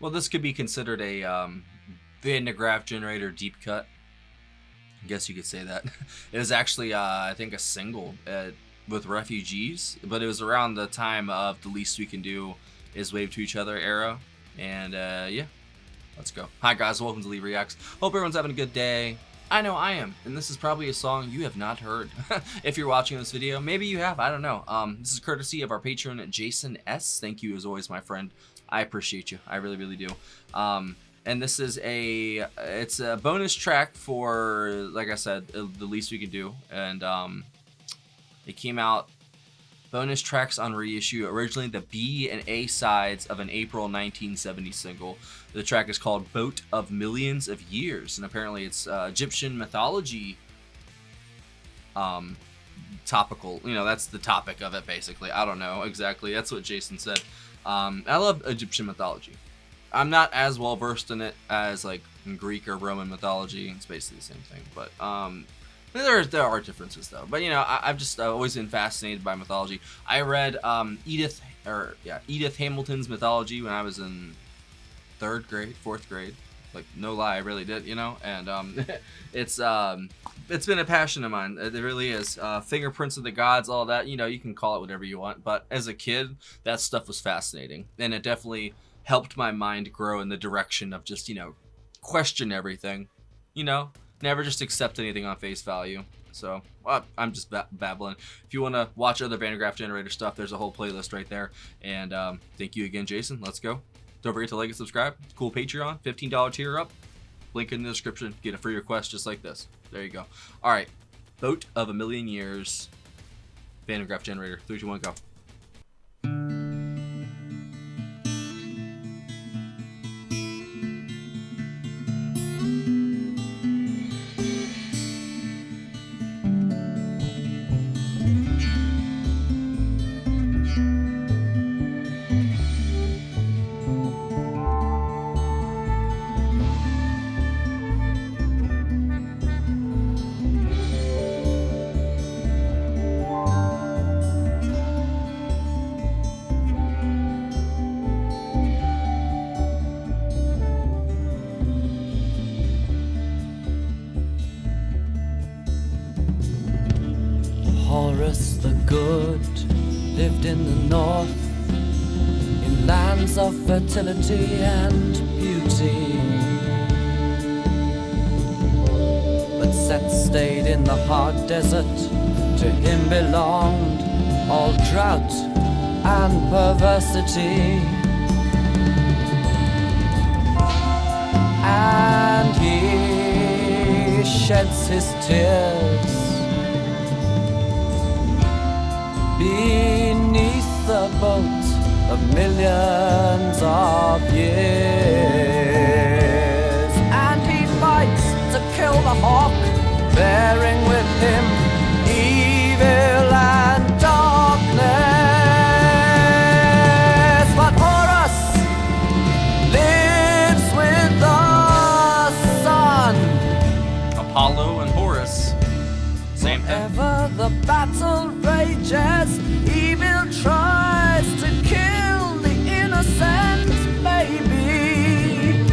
Well, this could be considered a Van de Graaf generator deep cut. I guess you could say that. It was actually, I think, a single with Refugees, but it was around the time of The Least We Can Do Is Wave to Each Other era. And yeah, let's go. Hi guys, welcome to Lee Reacts. Hope everyone's having a good day. I know I am, and this is probably a song you have not heard. If you're watching this video, maybe you have, I don't know. This is courtesy of our patron, Jason S. Thank you as always, my friend. I appreciate you, I really, really do. And this is it's a bonus track for, like I said, The Least We Can Do. And it came out, bonus tracks on reissue, originally the B and A sides of an April 1970 single. The track is called Boat of Millions of Years, and apparently it's Egyptian mythology topical. You know, that's the topic of it, basically. I don't know exactly. That's what Jason said. I love Egyptian mythology. I'm not as well versed in it as like Greek or Roman mythology. It's basically the same thing, but there are differences though. But you know, I've just always been fascinated by mythology. I read Edith Hamilton's mythology when I was in 3rd grade, 4th grade. Like, no lie, I really did, you know. And it's been a passion of mine. It really is. Fingerprints of the Gods, all that. You know, you can call it whatever you want. But as a kid, that stuff was fascinating, and it definitely helped my mind grow in the direction of just, you know, question everything. You know, never just accept anything on face value. So, well, I'm just babbling. If you want to watch other Van de Graaf generator stuff, there's a whole playlist right there. And thank you again, Jason. Let's go. Don't forget to like and subscribe. Cool Patreon, $15 tier up. Link in the description. Get a free request just like this. There you go. All right. Boat of a Million Years. Van de Graaf generator. 3, 2, 1, go. Horus the Good lived in the north, in lands of fertility and beauty. But Set stayed in the hard desert, to him belonged all drought and perversity. And he sheds his tears beneath the boat of millions of years. And he fights to kill the hawk, bearing with him evil and darkness. But Horus lives with the sun. Apollo and Horus. Same thing. Whenever the battle rages, evil tries to kill the innocent baby.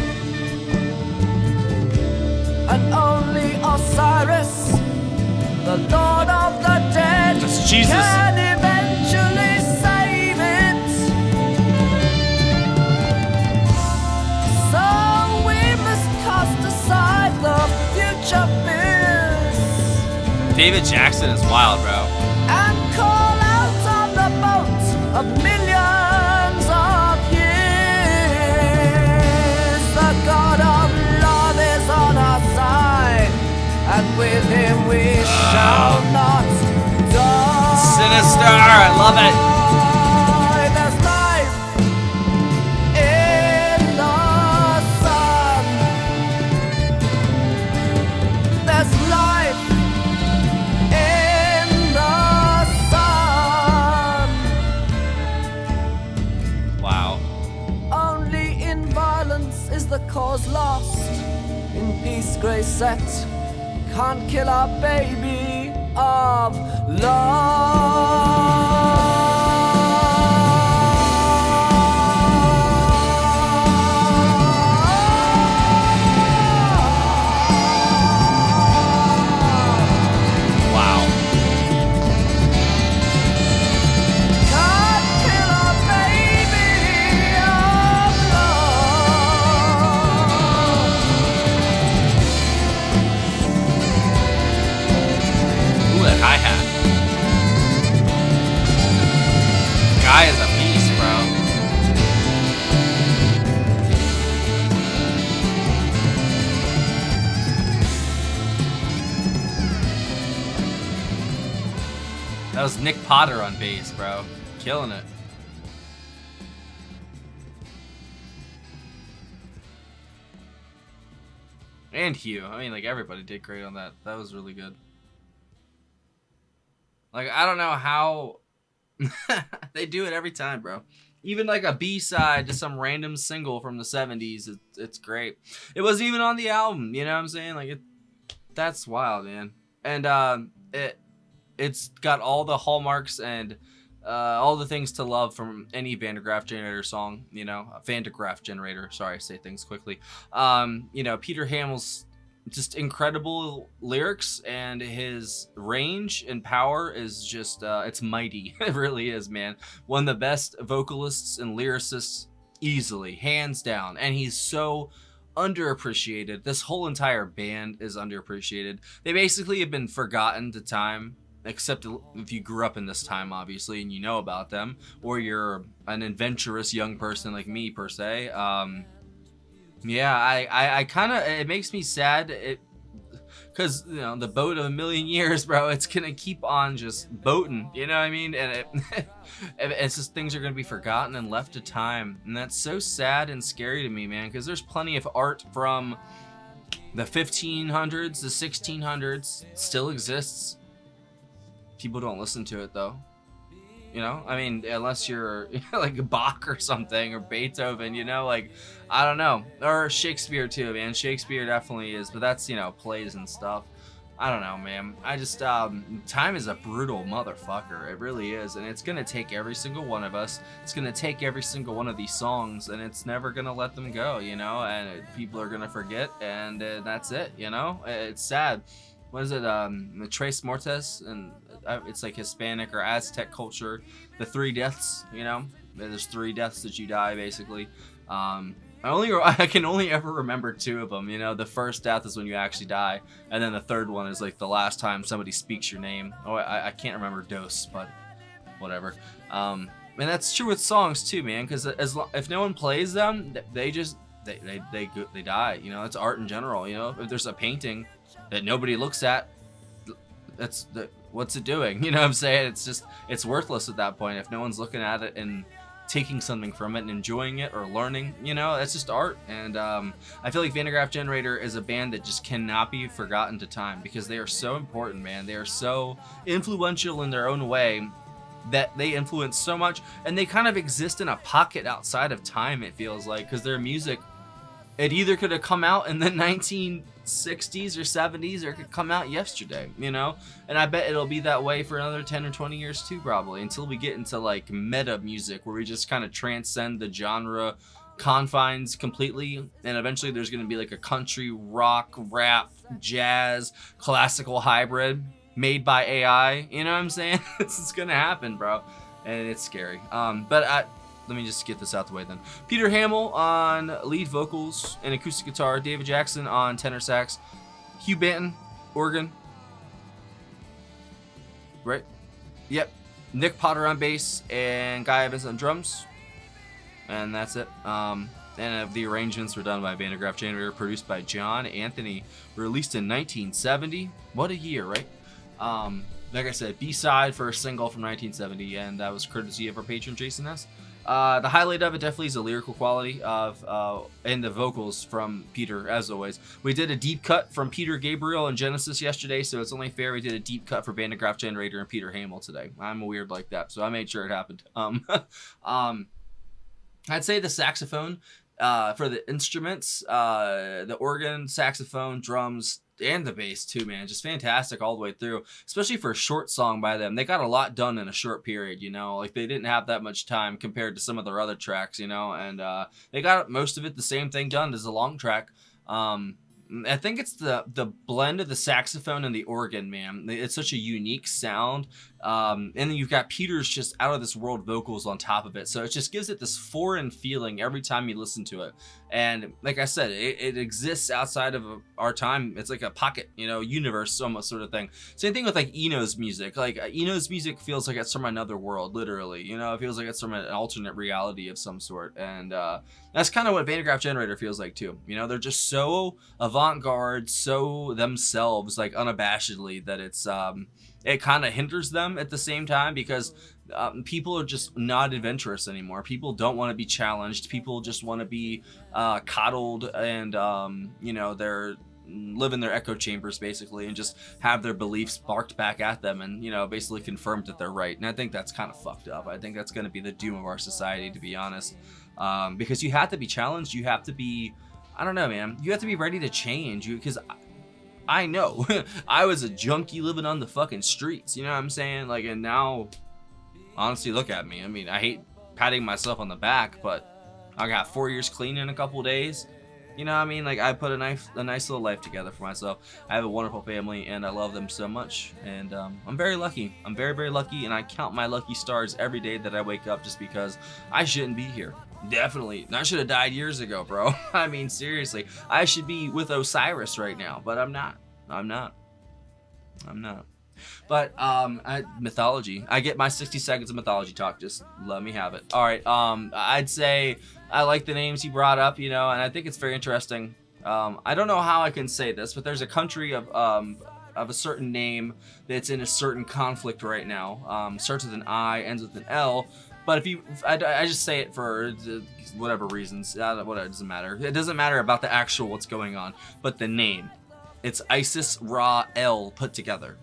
And only Osiris, the Lord of the Dead, That's Jesus. can eventually save it. So we must cast aside the future fears David Jackson is wild, bro. and call out on the boat of millions of years. The God of love is on our side, and with him we shall not die. Sinister, I love it. There's life in the sun. There's life in the sun. Wow. Only in violence is the cause lost. In peace, grace set can't kill our baby of love. That was Nick Potter on bass, bro. Killing it. And Hugh. I mean, like, everybody did great on that. That was really good. Like, I don't know how they do it every time, bro. Even like a B-side to some random single from the 70s, it's great. It wasn't even on the album, you know what I'm saying? Like, that's wild, man. And it's got all the hallmarks and all the things to love from any Van de Graaff Generator song, you know. Van de Graaff Generator, sorry, I say things quickly. You know, Peter Hamill's just incredible lyrics, and his range and power is just it's mighty. It really is, man. One of the best vocalists and lyricists easily, hands down. And he's so underappreciated. This whole entire band is underappreciated. They basically have been forgotten to time, except if you grew up in this time, obviously, and you know about them, or you're an adventurous young person like me, per se. Yeah, I kind of, it makes me sad, because, you know, the boat of a million years, bro, it's gonna keep on just boating, you know what I mean? And it's just, things are gonna be forgotten and left to time, and that's so sad and scary to me, man, because there's plenty of art from the 1500s, the 1600s, still exists. People don't listen to it, though. You know, I mean, unless you're like Bach or something, or Beethoven, you know, like, I don't know. Or Shakespeare too, man. Shakespeare definitely is, but that's, you know, plays and stuff. I don't know, man. I just, time is a brutal motherfucker. It really is. And it's going to take every single one of us. It's going to take every single one of these songs, and it's never going to let them go, you know, and people are going to forget, and that's it, you know. It's sad. What is it? Tres Mortes, and it's like Hispanic or Aztec culture. The 3 deaths, you know. There's 3 deaths that you die, basically. I can only ever remember 2 of them. You know, the first death is when you actually die, and then the third one is like the last time somebody speaks your name. Oh, I can't remember Dos, but whatever. And that's true with songs too, man. Because if no one plays them, they die. You know, it's art in general. You know, if there's a painting that nobody looks at, what's it doing? You know what I'm saying? It's just, it's worthless at that point if no one's looking at it and taking something from it and enjoying it or learning. You know, it's just art. And I feel like Van de Graaff Generator is a band that just cannot be forgotten to time, because they are so important, man. They are so influential in their own way, that they influence so much, and they kind of exist in a pocket outside of time, it feels like, because their music, it either could have come out in the 1960s or 70s, or it could come out yesterday, you know? And I bet it'll be that way for another 10 or 20 years too, probably, until we get into like meta music, where we just kind of transcend the genre confines completely, and eventually there's going to be like a country, rock, rap, jazz, classical hybrid made by AI, you know what I'm saying? This is going to happen, bro, and it's scary. Let me just get this out the way then. Peter Hamill on lead vocals and acoustic guitar. David Jackson on tenor sax. Hugh Banton, organ. Right? Yep. Nick Potter on bass, and Guy Evans on drums. And that's it. And the arrangements were done by Van de Graaff Generator, produced by John Anthony. Released in 1970. What a year, right? Like I said, B-side for a single from 1970, and that was courtesy of our patron Jason S. The highlight of it definitely is the lyrical quality of and the vocals from Peter, as always. We did a deep cut from Peter Gabriel and Genesis yesterday, so it's only fair we did a deep cut for Van de Graaff Generator and Peter Hamill today. I'm weird like that, so I made sure it happened. I'd say the saxophone for the instruments, the organ, saxophone, drums, and the bass too, man, just fantastic all the way through, especially for a short song by them. They got a lot done in a short period, you know, like they didn't have that much time compared to some of their other tracks, you know, and they got most of it the same thing done as the long track. I think it's the blend of the saxophone and the organ, man. It's such a unique sound. And then you've got Peter's just out of this world vocals on top of it. So it just gives it this foreign feeling every time you listen to it. And like I said, it exists outside of our time. It's like a pocket, you know, universe almost sort of thing. Same thing with like Eno's music. Like Eno's music feels like it's from another world, literally. You know, it feels like it's from an alternate reality of some sort. And that's kind of what Van de Graaff Generator feels like too. You know, they're just so avant avant-garde, so themselves, like unabashedly, that it's it kind of hinders them at the same time, because people are just not adventurous anymore. People don't want to be challenged. People just want to be coddled, and you know, they're live in their echo chambers basically, and just have their beliefs barked back at them, and, you know, basically confirmed that they're right. And I think that's kind of fucked up. I think that's going to be the doom of our society, to be honest, because you have to be challenged. You have to be, I don't know, man, you have to be ready to change. Because I know I was a junkie living on the fucking streets, you know what I'm saying? Like, and now, honestly, look at me. I mean, I hate patting myself on the back, but I got 4 years clean in a couple days. You know what I mean? Like, I put a nice little life together for myself. I have a wonderful family, and I love them so much. And I'm very lucky. I'm very, very lucky, and I count my lucky stars every day that I wake up, just because I shouldn't be here. Definitely. I should have died years ago, bro. I mean, seriously. I should be with Osiris right now, but I'm not. I'm not. But mythology. I get my 60 seconds of mythology talk. Just let me have it. All right. I'd say I like the names you brought up, you know, and I think it's very interesting. I don't know how I can say this, but there's a country of a certain name that's in a certain conflict right now. Starts with an I, ends with an L. But I just say it for whatever reasons. Whatever, it doesn't matter. It doesn't matter about the actual what's going on, but the name. It's Isis, Ra, El put together.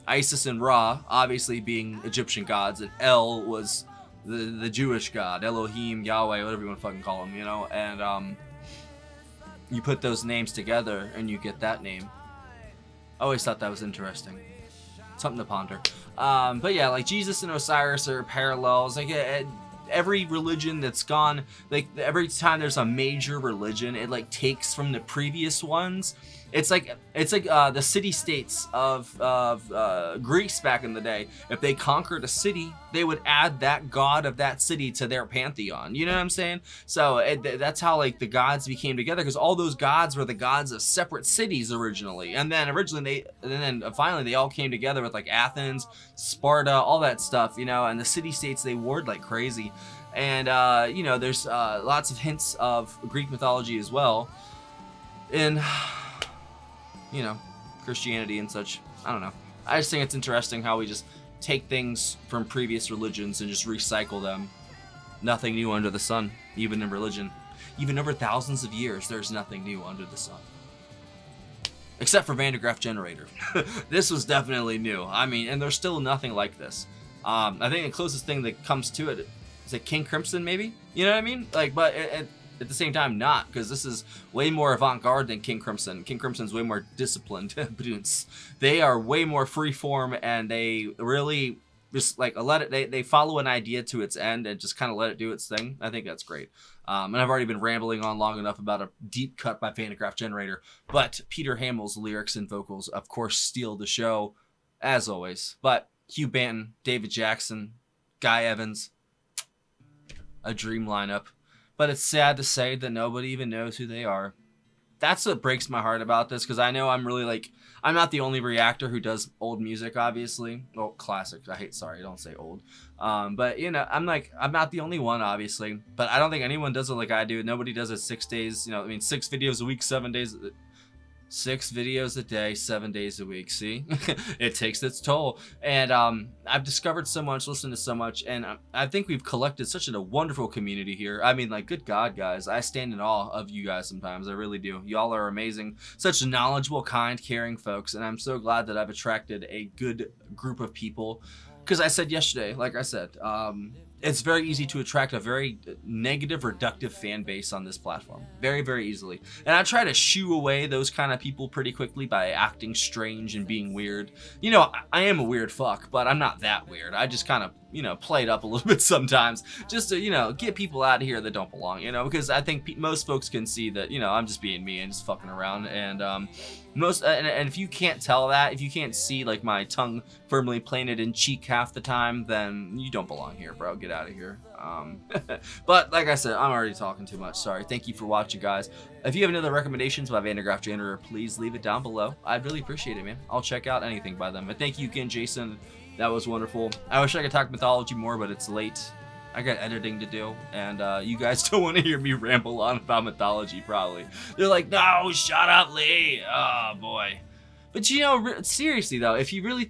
Isis and Ra, obviously being Egyptian gods, and El was the Jewish god, Elohim, Yahweh, whatever you want to fucking call him, you know? And you put those names together, and you get that name. I always thought that was interesting. Something to ponder. But yeah, like Jesus and Osiris are parallels. Like every religion that's gone, like every time there's a major religion, it like takes from the previous ones. It's like the city-states of Greece back in the day. If they conquered a city, they would add that god of that city to their pantheon. You know what I'm saying? So that's how like the gods became together, because all those gods were the gods of separate cities originally, and then finally they all came together with like Athens, Sparta, all that stuff. You know, and the city-states, they warred like crazy. And you know, there's lots of hints of Greek mythology as well. And you know, Christianity and such. I don't know. I just think it's interesting how we just take things from previous religions and just recycle them. Nothing new under the sun, even in religion. Even over thousands of years, there's nothing new under the sun. Except for Van de Graaff generator. This was definitely new. I mean, and there's still nothing like this. I think the closest thing that comes to it is like King Crimson, maybe? You know what I mean? Like, but at the same time, not, because this is way more avant-garde than King Crimson. King Crimson's way more disciplined. They are way more freeform, and they really just like they follow an idea to its end and just kind of let it do its thing. I think that's great. And I've already been rambling on long enough about a deep cut by Van de Graaff Generator, but Peter Hamill's lyrics and vocals, of course, steal the show, as always. But Hugh Banton, David Jackson, Guy Evans, a dream lineup. But it's sad to say that nobody even knows who they are. That's what breaks my heart about this, because I know I'm really like, I'm not the only reactor who does old music, obviously. Well, classic. Sorry, don't say old. But, you know, I'm not the only one, obviously. But I don't think anyone does it like I do. Nobody does it 6 days, you know, I mean, 6 videos a week, 7 days. 6 videos a day, 7 days a week. See, it takes its toll. And I've discovered so much, listened to so much, and I think we've collected such a wonderful community here. I mean, like, good God, guys, I stand in awe of you guys sometimes. I really do. Y'all are amazing. Such knowledgeable, kind, caring folks, and I'm so glad that I've attracted a good group of people. Because I said yesterday, like I said, it's very easy to attract a very negative, reductive fan base on this platform. Very, very easily. And I try to shoo away those kind of people pretty quickly by acting strange and being weird. You know, I am a weird fuck, but I'm not that weird. I just kind of, you know, play it up a little bit sometimes just to, you know, get people out of here that don't belong, you know, because I think most folks can see that, you know, I'm just being me and just fucking around. And and if you can't tell that, if you can't see like my tongue firmly planted in cheek half the time, then you don't belong here, bro. Get out of here. But like I said, I'm already talking too much. Sorry. Thank you for watching, guys. If you have any other recommendations by Van de Graaff Generator, please leave it down below. I'd really appreciate it, man. I'll check out anything by them. But thank you again, Jason. That was wonderful. I wish I could talk mythology more, but it's late. I got editing to do, and you guys don't want to hear me ramble on about mythology, probably. They're like, no, shut up, Lee. Oh, boy. But, you know, seriously, though, if you really think